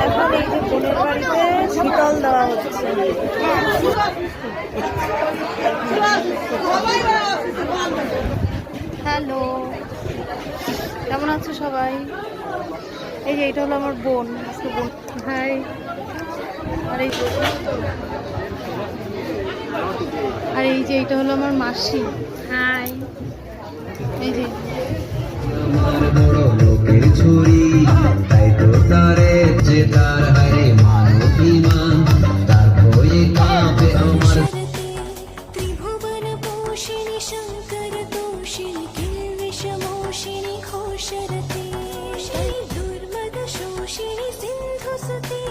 এখন এই যে বোনের বাড়িতে শীতল দেওয়া হচ্ছে। হ্যালো, কেমন আছো সবাই? এই যে এটা হলো আমার বোন। হাই। আর এই যে এটা হলো আমার মাসি। হাই। এই যে ছুরি তাই তো তারে যে তার হারে মানবিমান তার ভয়ে কাঁপে আমার ত্রিভুবন পোষিণী শঙ্কর তোষিণী কিলবিষমোষিণী ঘোষরতি দুর্মদ শোষিণী সিন্ধু সুতি